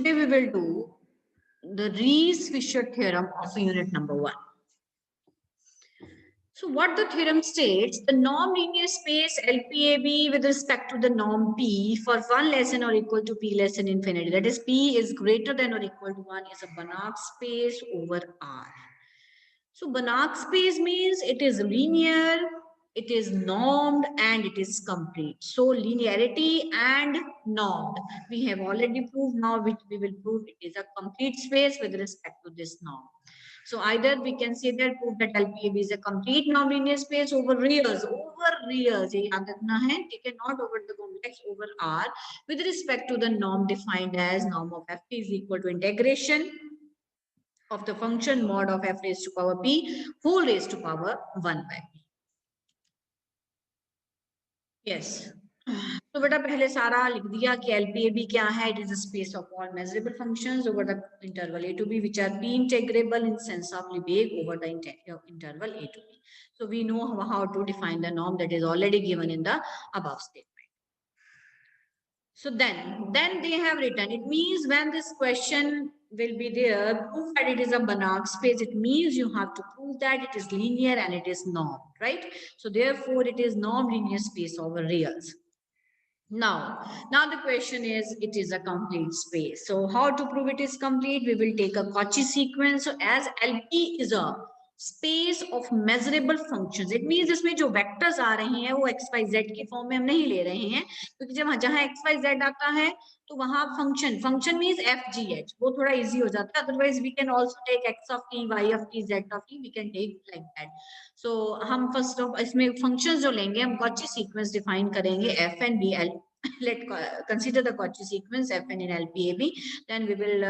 Today we will do the Rees-Fisher theorem of unit number 1. So what the theorem states, the norm linear space LPAB with respect to the norm P for 1 less than or equal to P less than infinity, that is P is greater than or equal to 1, is a Banach space over R. So Banach space means it is linear, it is normed, and it is complete. So linearity and normed, we have already proved. Now which we will prove it is a complete space with respect to this norm. So either we can say that prove that LPAB is a complete non-linear space over reals, ये याद रखना है, ठीक है, not over the complex, over R, with respect to the norm defined as norm of F is equal to integration of the function mod of f raised to power p whole raised to power 1 by p. Yes. तो बेटा पहले सारा लिख दिया कि LPAB क्या है. It is a space of all measurable functions over the interval a to b which are p integrable in sense of Lebesgue over the interval a to b. So we know how to define the norm that is already given in the above statement. So then they have written, it means when this question will be there, prove that it is a Banach space, it means you have to prove that it is linear and it is norm, right? So therefore it is norm linear space over reals. Now the question is, it is a complete space. So how to prove it is complete? We will take a Cauchy sequence. So as LP is a space of measurable functions, it means इसमें जो vectors आ रहे हैं वो x y z की form में हम नहीं ले रहे हैं, क्योंकि जब जहां x y z आता है तो वहां function means f g h, वो थोड़ा easy हो जाता है. Otherwise we can also take x of t, y of t, z of t, we can take like that. So हम first of इसमें functions जो लेंगे, हम Cauchy sequence define करेंगे f and b. Let consider the Cauchy sequence fn in LPAB. Then we will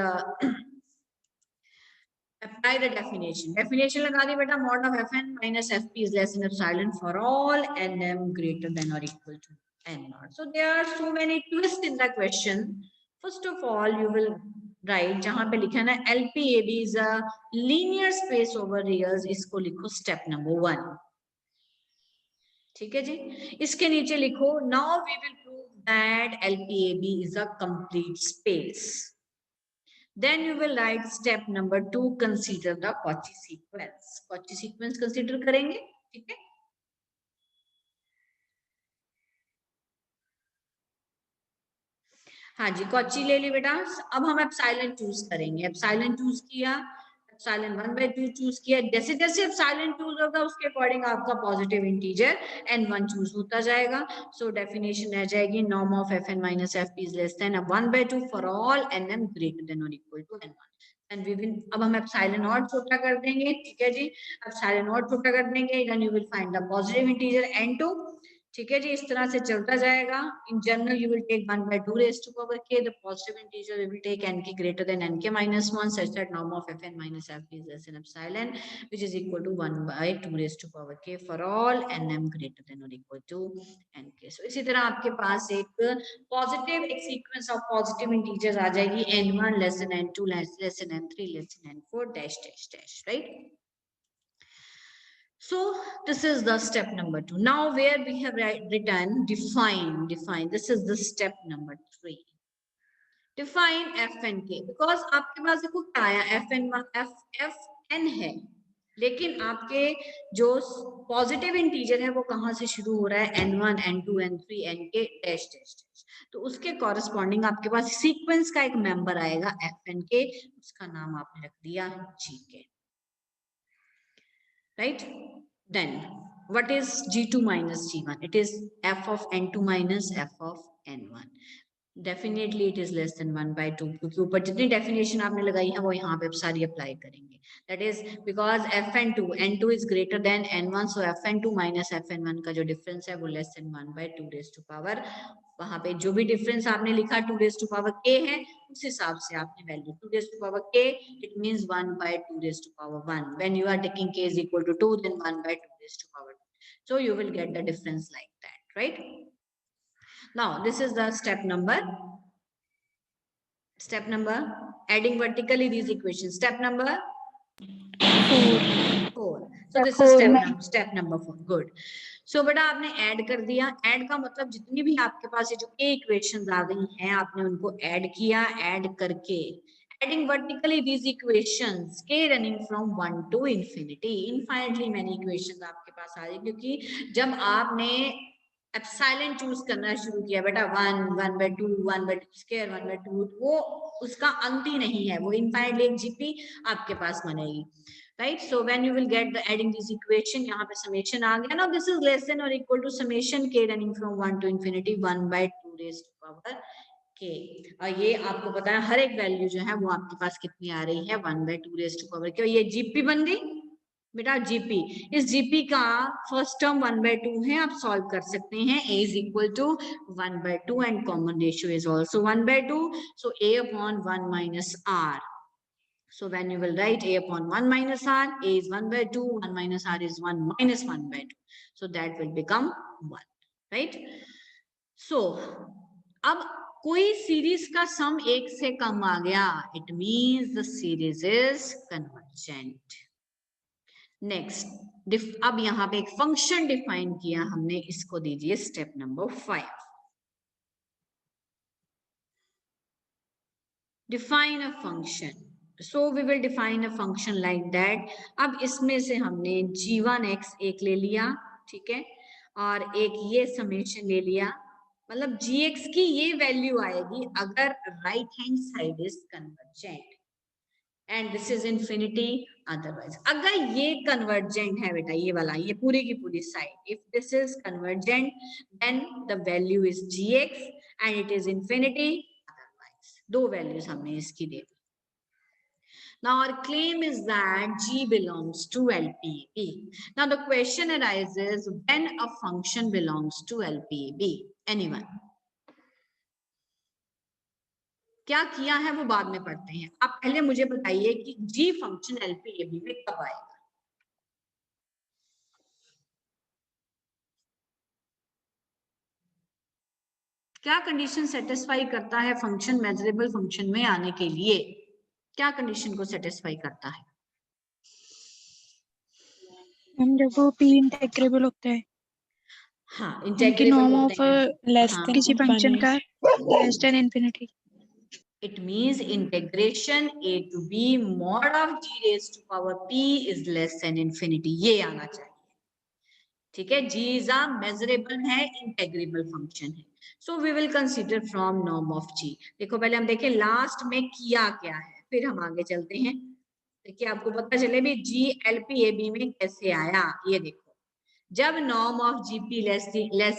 apply the definition. Definition लगा दी बेटा, mod of fn minus fp is less than epsilon for all nm greater than or equal to n naught. So there are so many twists in the question. First of all, you will write जहां पे लिखा है ना LPAB is a linear space over reals, इसको लिखो step number 1. ठीक है जी. इसके नीचे लिखो now we will prove that LPAB is a complete space. Then you will write step number 2, consider the Cauchy sequence. Cauchy sequence consider करेंगे, ठीक है. हाँ जी, Cauchy ले ली बेटा. अब हम एप्सिलॉन चूज करेंगे. एप्सिलॉन चूज किया, एप्सिलॉन 1/2 चूज किया. जैसे जैसे एप्सिलॉन चूज होगा उसके अकॉर्डिंग आपका पॉजिटिव इंटीजर n1 चूज होता जाएगा. सो डेफिनेशन रह जाएगी norm of fn minus fp is less than 1/2 for all nm greater than or equal to n1. And we will, अब हम एप्सिलॉन और छोटा कर देंगे, ठीक है जी. एप्सिलॉन और छोटा कर देंगे, then you will find the positive integer n2. ठीक है जी. इस तरह से चलता जाएगा. In general you will take 1/2 raised to power k, the positive integer you will take nk greater than nk minus 1 such that norm of fn minus fp is less than epsilon, which is equal to 1/2 raised to power k for all nm greater than or equal to nk. So इसी तरह आपके पास एक positive, एक sequence of positive integers आ जाएगी, n1 less than n2 less than n3 less than n4 dash dash dash, right? So this is the step number 2. Now where we have written define, this is the step number 3. Define f and k, because आपके पास देखो क्या आया, fn है, लेकिन आपके जो positive integer है वो कहां से शुरू हो रहा है, n1 n2 n3 nk dash dash dash. तो उसके कॉरेस्पॉन्डिंग आपके पास सीक्वेंस का एक मेंबर आएगा fn k, उसका नाम आपने रख दिया gk. Right? Then what is g2 minus g1? It is f of n2 minus f of n1. Definitely it is less than 1/2, क्योंकि ऊपर जितनी डेफिनेशन आपने लगाई है वो यहाँ पे आप सारी अप्लाई करेंगे. That is because n2 is greater than n1, so fn2 minus fn1 का जो डिफरेंस है वो less than 1/2 raised to power, वहां पे जो भी डिफरेंस आपने लिखा 2 raised to power k है, उस हिसाब से आपने value 2 raised to power k, it means 1/2 raised to power 1. When you are taking k is equal to 2, then 1/2 raised to power 2. So you will get the difference like that, right? Now this is the step number adding vertically these equations. Step number 4. 4. So this is step number 4. Good. So बेटा आपने add कर दिया. Add का मतलब जितनी भी आपके पास ये जो k इक्वेशंस आ गई हैं आपने उनको ऐड किया. ऐड करके adding vertically these equations k running from 1 to infinity. Infinitely many equations आपके पास आ रही क्योंकि जब आपने एप्सिलॉन चूज करना शुरू किया बेटा 1 1/2 1/2 स्क्वायर 1/2 वो उसका अंत ही नहीं है. वो इनफाइनाइटली एक जीपी आपके पास बनेगी. Right, so when you will get the adding this equation, यहाँ पे summation आ गया. Now this is less than or equal to summation k running from 1 to infinity 1/2 raised to power k. और ये आपको पता है हर एक वैल्यू जो है वो आपके पास कितनी आ रही है 1/2 raised to power k. ये जीपी बन गई बेटा. जीपी, इस जीपी का फर्स्ट टर्म 1/2 है. आप सॉल्व कर सकते हैं. a is equal to 1/2 and common ratio is also 1/2. So a upon 1 minus r. So when you will write a upon 1 minus r, a is 1/2, 1 minus r is 1 minus 1/2. So that will become 1, right? So, अब कोई series का सम 1 से कम आ गया, it means the series is convergent. Next, अब यहाँ पे एक function define किया हमने, इसको दीजिए step number 5. Define a function. So we will define a function like that. अब इसमें से हमने g1x एक ले लिया, ठीक है, और एक ये समेशन ले लिया. मतलब gx की ये वैल्यू आएगी अगर right hand side is convergent and this is infinity. Otherwise अगर ये कन्वर्जेंट है बेटा, ये वाला, ये पूरी की पूरी side, if this is convergent then the value is gx and it is infinity. दो वैल्यूज हमने इसकी दे दी. Now our claim is that G belongs to LPAB. Now the question arises, when a function belongs to LPAB? Anyone? क्या किया है वो बाद में पढ़ते हैं. आप पहले मुझे बताइए कि G फंक्शन LPAB में कब आएगा. क्या कंडीशन सेटिस्फाई करता है फंक्शन मेजरेबल फंक्शन में आने के लिए? क्या कंडीशन को सेटिस्फाई करता है? जब वो p इंटेग्रेबल होता है. हाँ, इंटेग्रेबल होते हैं. लेस देन किसी फंक्शन का less than infinity. It means integration a to b mod of g raised to power p is less than infinity. ये आना चाहिए. ठीक है, g is a measurable है, integrable function है. So we will consider from norm of g. देखो पहले हम देखें लास्ट में किया क्या है, फिर हम आगे चलते हैं. देखिए आपको पता चले भी g LPAB में कैसे आया. ये देखो जब norm of GP less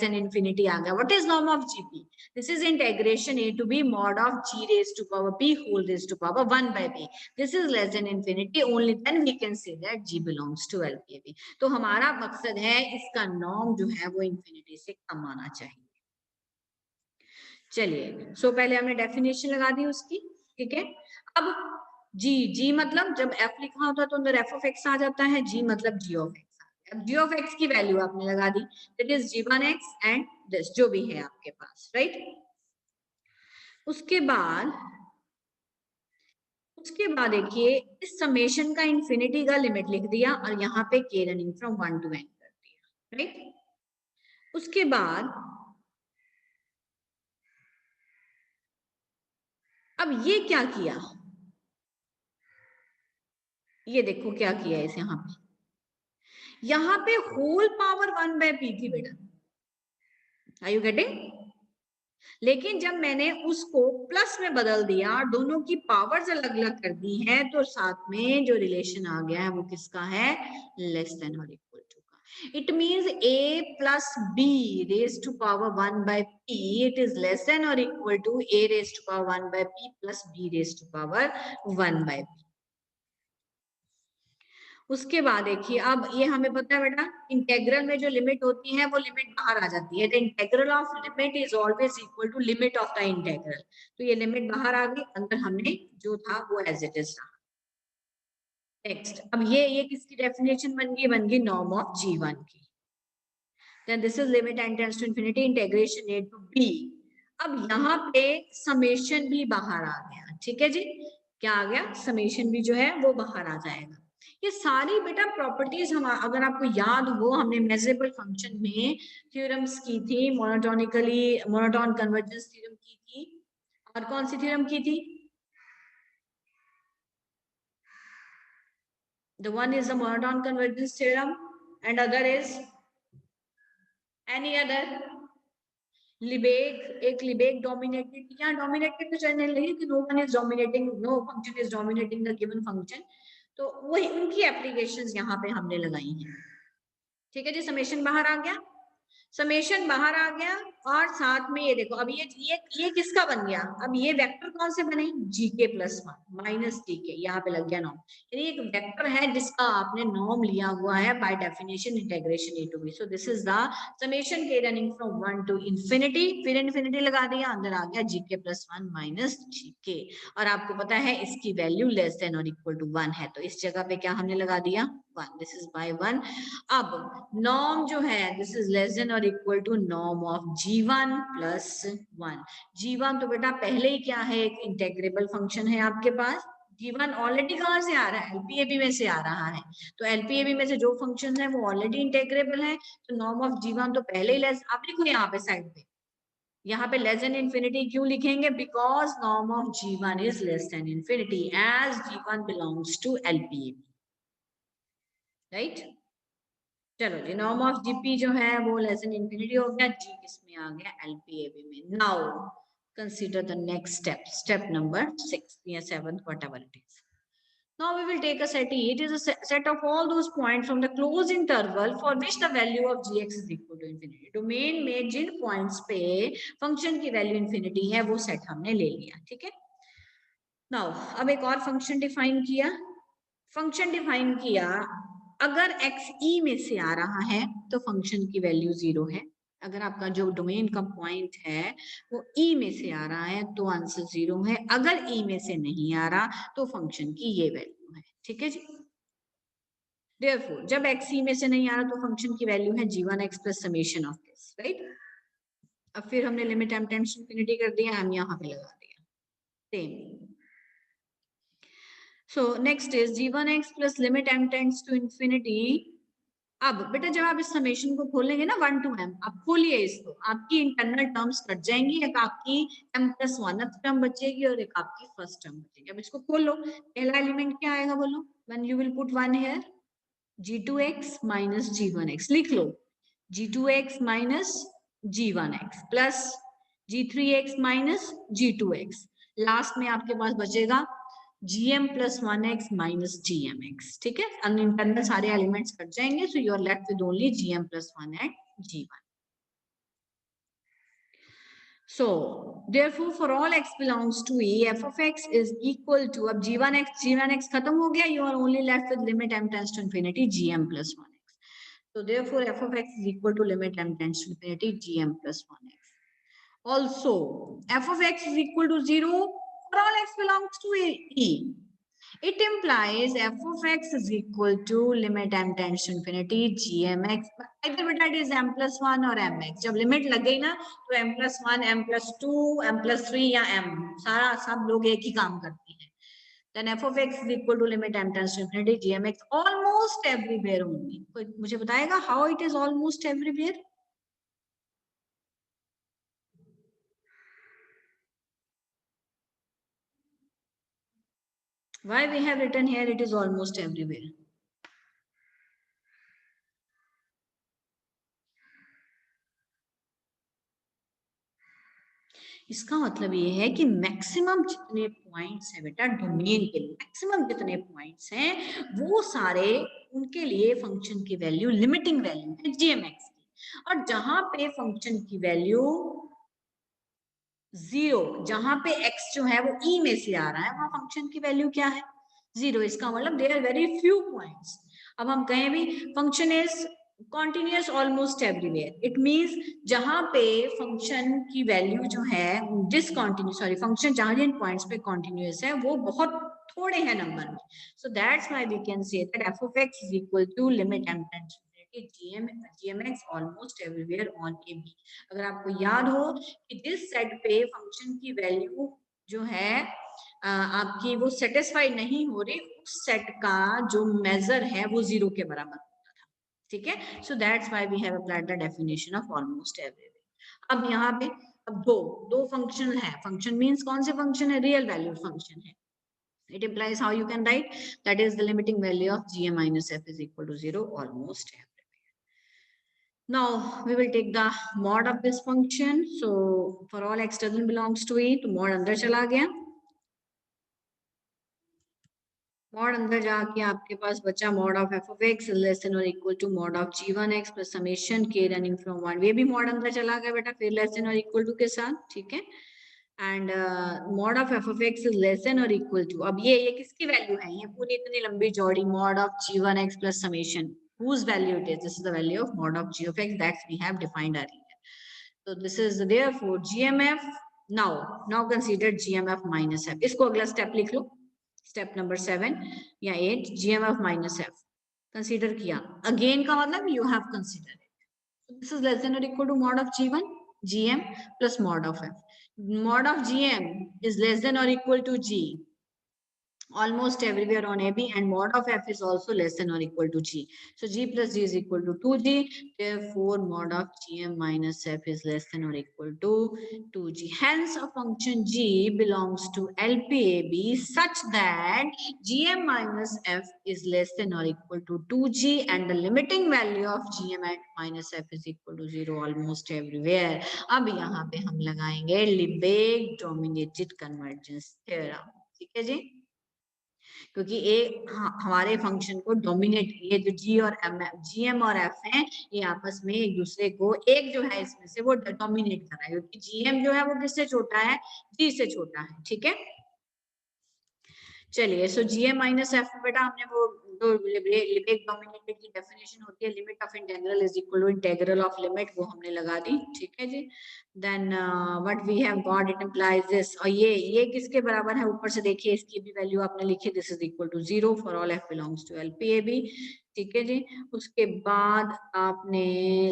than infinity आ गया. What is norm of GP? This is integration a to b mod of g raised to power p whole raised to power 1/p. This is less than infinity. Only then we can say that g belongs to LPAB. तो हमारा मकसद है इसका norm जो है वो infinity से कम आना चाहिए. चलिए, सो पहले हमने डेफिनेशन लगा दी उसकी, ठीक है. अब g मतलब जब f लिखा होता है तो अंदर f of x आ जाता है, g मतलब g of x. g of x की वैल्यू आपने लगा दी, that is g1x and this जो भी है आपके पास, राइट. उसके बाद देखिए इस समेशन का इंफिनिटी का लिमिट लिख दिया और यहाँ पे k running from 1 to n कर दिया, राइट. उसके बाद अब ये क्या किया, ये देखो क्या किया इस यहाँ पे होल पावर 1/p थी बेटा. Are you getting? लेकिन जब मैंने उसको प्लस में बदल दिया, दोनों की पावर्स अलग अलग कर दी हैं, तो साथ में जो रिलेशन आ गया है वो किसका है? लेस देन और इक्वल टू का. It means a plus b raised to power 1/p, it is less than or equal to a raised to power 1/p plus b raised to power 1/p. उसके बाद देखिए अब ये हमें पता है बेटा इंटेग्रल में जो लिमिट होती है वो लिमिट बाहर आ जाती है. The integral of limit is always equal to limit of the integral. तो ये लिमिट बाहर आ गई, अंदर हमने जो था वो एज इट इज रहा. नेक्स्ट, अब ये किसकी डेफिनेशन बन गई नॉर्म ऑफ g1 की. Then this is limit and tends to infinity integration a to b. अब यहाँ पे समेशन भी बाहर आ गया, ठीक है जी. क्या आ गया? समेशन भी जो है वो बाहर आ जाएगा. ये सारी बेटा प्रॉपर्टीज हम, अगर आपको याद हो, हमने मेजरेबल फंक्शन में थ्योरम्स की थी, मोनोटोन कन्वर्जेंस थ्योरम की थी, और कौन सी थ्योरम की थी? The one is the monotone convergence theorem and other is any other? Lebesgue, एक Lebesgue dominated, यहाँ dominated तो चलने लगी कि no one is dominating, no function is dominating the given function, तो वही उनकी एप्लीकेशंस यहाँ पे हमने लगाई हैं। ठीक है जी, समेशन बाहर आ गया, समेशन बाहर आ गया, और साथ में ये देखो, अब ये किसका बन गया? अब ये वेक्टर कौन से बने? जीके प्लस वन माइनस टीके, यहाँ पे लग गया नॉर्म, यानी एक वेक्टर है जिसका आपने नॉर्म लिया हुआ है by definition integration A to B. So this is the summation k running from 1 to infinity, फिर इंफिनिटी लगा दिया, अंदर आ गया g k plus one minus g k, और आपको पता है इसकी वैल्यू लेस देन और इक्वल टू 1 है, तो इस जगह पे क्या हमने लगा दिया? 1, दिस इज बाय 1। अब नॉर्म जो है दिस इज लेस देन और equal to norm of g1 plus 1। g1 तो बेटा पहले ही क्या है? एक इंटेग्रेबल फंक्शन है आपके पास। g1 ऑलरेडी कहां से आ रहा है? एलपीएबी में से आ रहा है, तो एलपीएबी में से जो फंक्शन है वो ऑलरेडी इंटेग्रेबल है, तो नॉर्म ऑफ g1 तो पहले ही लेस, आप लिखो यहाँ पे साइड पे, यहाँ पे लेस देन इन्फिनिटी क्यों लिखेंगे? Because norm of g1 is less than infinity as g1 belongs to LPAB, right? चलो जी, नॉर्म ऑफ जीपी जो है वो लेस देन इंफिनिटी हो गया, जी किसमें आ गया? एलपीएबी में। Now consider the next step, step number 6 या 7, whatever it is. Now we will take a set E. It is a set of all those points from the closed interval for which the value of gx is equal to infinity. Domain में जिन points पे function की value infinity है वो set हमने ले लिया, ठीक है। नाउ अब एक और फंक्शन डिफाइन किया, अगर x e में से आ रहा है तो फंक्शन की वैल्यू 0 है, अगर आपका जो डोमेन का पॉइंट है वो e में से आ रहा है तो आंसर 0 है, अगर e में से नहीं आ रहा तो फंक्शन की ये वैल्यू है, ठीक है जी। Therefore, जब x e में से नहीं आ रहा तो फंक्शन की वैल्यू है g1x plus summation of this, right. अब फिर हमने limit m tends to infinity कर दिया, m यहाँ पे लगा दिया, same. So next is g1x plus limit m tends to infinity. अब बेटा जब आप इस समेशन को खोलेंगे ना 1 to m, आप खोलिए इसको, आपकी इंटरनल टर्म्स कट जाएंगी, एक आपकी m प्लस 1 टर्म बचेगी और एक आपकी फर्स्ट टर्म बचेगी। अब इसको खोलो, पहला एलिमेंट क्या आएगा बोलो? when you will put 1 here, g2x minus g1x, लिख लो g2x minus g1x plus g3x minus g2x, last में आपके पास बचेगा gm plus 1x minus gmx, ठीक है। अनइंटरनल सारे एलिमेंट्स कट जाएंगे, so you are left with only gm plus 1 and g1. So therefore for all x belongs to E, f of x is equal to, अब g1x खत्म हो गया, you are only left with limit m tends to infinity gm plus 1x. So therefore f of x is equal to limit m tends to infinity gm plus 1x. Also f of x is equal to 0 for all x belongs to E. It implies f of x is equal to limit m tends to infinity gmx, either beta it is m plus 1 or mx. जब limit लग गई ना तो m plus 1, m plus 2, m plus 3 या m, सारा सब लोग एक ही काम करते हैं। Then f of x is equal to limit m tends to infinity gmx almost everywhere only. कोई मुझे बताएगा how it is almost everywhere? Why we have written here it is almost everywhere? इसका मतलब ये है कि मैक्सिमम जितने points है बेटा डोमेन के लिए, मैक्सिमम जितने पॉइंट्स हैं वो सारे उनके लिए फंक्शन की वैल्यू लिमिटिंग वैल्यू है gmx की, और जहां पे फंक्शन की वैल्यू 0, जहां पे x जो है वो e में से आ रहा है वहां फंक्शन की वैल्यू क्या है? 0। इसका मतलब there are very few points. अब हम कहें भी function is continuous almost everywhere, it means जहां पे फंक्शन की वैल्यू जो है डिसकंटिन्यूअस, सॉरी फंक्शन जहां जिन पॉइंट्स पे कॉन्टिन्यूअस है वो बहुत थोड़े हैं नंबर में, so that's why we can say that f of x is equal to limit m tends to gmx almost everywhere on AB। अगर आपको याद हो कि जिस सेट पे फंक्शन की वैल्यू जो है आपकी वो सेटिस्फाई नहीं हो रही, उस सेट का जो मेजर है वो 0 के बराबर होता था, ठीक है। So that's why we have applied the definition of almost everywhere. अब यहाँ पे अब दो फंक्शन है, फंक्शन मींस कौन से फंक्शन है, रियल वैल्यू फंक्शन है। It implies how you can write, that is the limiting value of gm minus f is equal to 0 almost everywhere. Now we will take the mod of this function. So for all x doesn't belongs to a, तो mod अंदर चला गया, mod अंदर जाके आपके पास बचा mod of f of x is less than or equal to mod of g1x plus summation k running from 1, ये भी mod अंदर चला गया बेटा, फिर less than or equal to के साथ, ठीक है। And mod of f of x is less than or equal to, अब ये किसकी वैल्यू है, ये पूरी इतनी लंबी चौड़ी mod of g1x plus summation, whose value it is, this is the value of mod of g of x that we have defined earlier. So this is therefore gmf. Now consider gmf minus f, इसको अगला step लिख लो, step number 7 या 8, gmf minus f consider किया, again का मतलब you have considered it. So this is less than or equal to mod of g1 gm plus mod of f. Mod of gm is less than or equal to g almost everywhere on AB, and mod of f is also less than or equal to g. So g plus g is equal to 2g. Therefore, mod of gm minus f is less than or equal to 2g. Hence, a function g belongs to LPAB such that gm minus f is less than or equal to 2g, and the limiting value of gm minus f is equal to 0 almost everywhere. अब यहाँ पे हम लगाएंगे Lebesgue dominated convergence theorem, ठीक है जी, क्योंकि हमारे function को डोमिनेट, ये जो जीएम और एफ हैं, ये आपस में एक दूसरे को, एक जो है इसमें से वो डोमिनेट कर रहा है, क्योंकि जीएम जो है वो किससे छोटा है, जी से छोटा है, ठीक है। चलिए, सो जीएम माइनस एफ बेटा हमने वो जो लिबेग डोमिनेटेड की डेफिनेशन होती है, limit of integral is equal to integral of limit, वो हमने लगा दी, ठीक है जी। Then what we have got, it implies this, और ये किसके बराबर है, ऊपर से देखिए इसकी भी वैल्यू आपने लिखी, this is equal to 0 for all F belongs to LPAB, ठीक है जी। उसके बाद आपने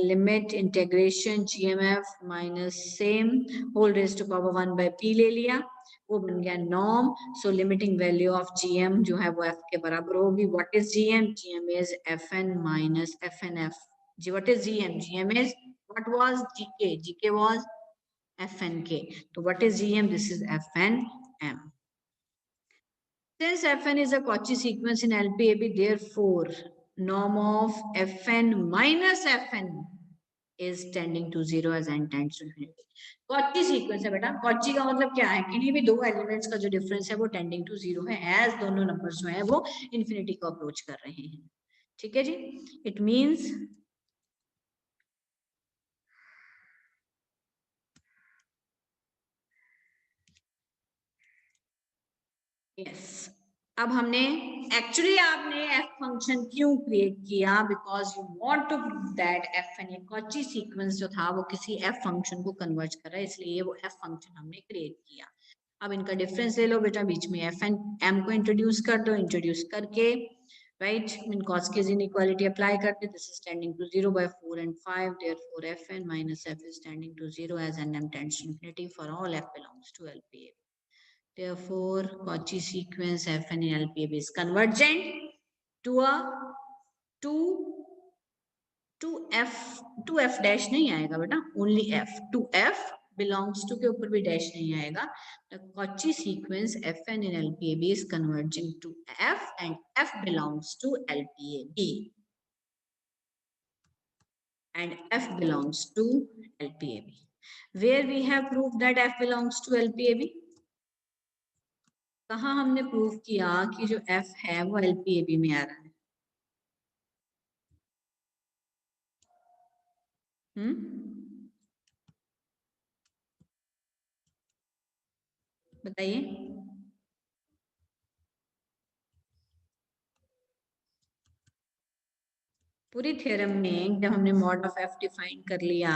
limit integration GMF minus same whole raise to power 1 by p ले लिया, वो बन गया norm. So limiting value of GM जो है वो एफ के बराबर होगी। What is GM, GM is FN minus FNF. जी what is GM, GM is what was GK, GK was एफएनके, तो what is GM, this is FNM. Since Fn is a Cauchy sequence in LPAB, therefore norm of Fn minus Fn is tending to 0 as n tends to infinity. Cauchy sequence है बेटा, Cauchy का मतलब क्या है, किन्हीं भी दो elements का जो डिफरेंस है वो टेंडिंग टू 0 है, एज दोनों नंबर्स जो है वो इन्फिनिटी को अप्रोच कर रहे हैं, ठीक है जी। इट मींस यस, अब हमने एक्चुअली आपने एफ फंक्शन क्यों क्रिएट किया, because you want to prove that F N a Cauchy sequence जो था वो किसी एफ फंक्शन को कन्वर्ट कर रहा है, इसलिए वो एफ फंक्शन हमने क्रिएट किया। अब इनका डिफरेंस ले लो बेटा, बीच में एफ एन एम को इंट्रोड्यूस कर दो, इंट्रोड्यूस करके right in Cauchy's inequality apply करते, this is tending to 0 by 4 and 5, therefore fn minus f is tending to 0 as n m tends to infinity for all f belongs to LPAB. Therefore, Cauchy sequence Fn in LPAB is convergent to a to f dash नहीं आएगा बेटा, only f, to f belongs to के ऊपर भी dash नहीं आएगा। The Cauchy sequence Fn in LPAB is converging to f and f belongs to LPAB and f belongs to LPAB. Where we have proved that f belongs to LPAB, कहाँ हमने prove किया कि जो f है वो LPAB में आ रहा है, बताइए। पूरी थ्योरम में जब हमने मॉड ऑफ एफ डिफाइन कर लिया,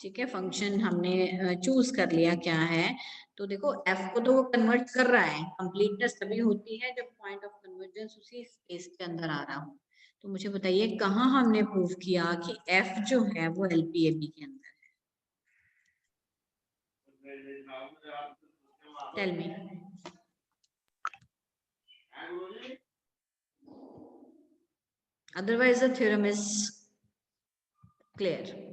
ठीक है, फंक्शन हमने चूज कर लिया क्या है, तो देखो एफ को तो वो कन्वर्ट कर रहा है, कंप्लीटनेस तभी होती है जब पॉइंट ऑफ कन्वर्जेंस उसी स्पेस के अंदर आ रहा हो। तो मुझे बताइए कहाँ हमने प्रूव किया कि एफ जो है वो एलपीएबी के अंदर है। Tell me. Otherwise, the theorem is clear.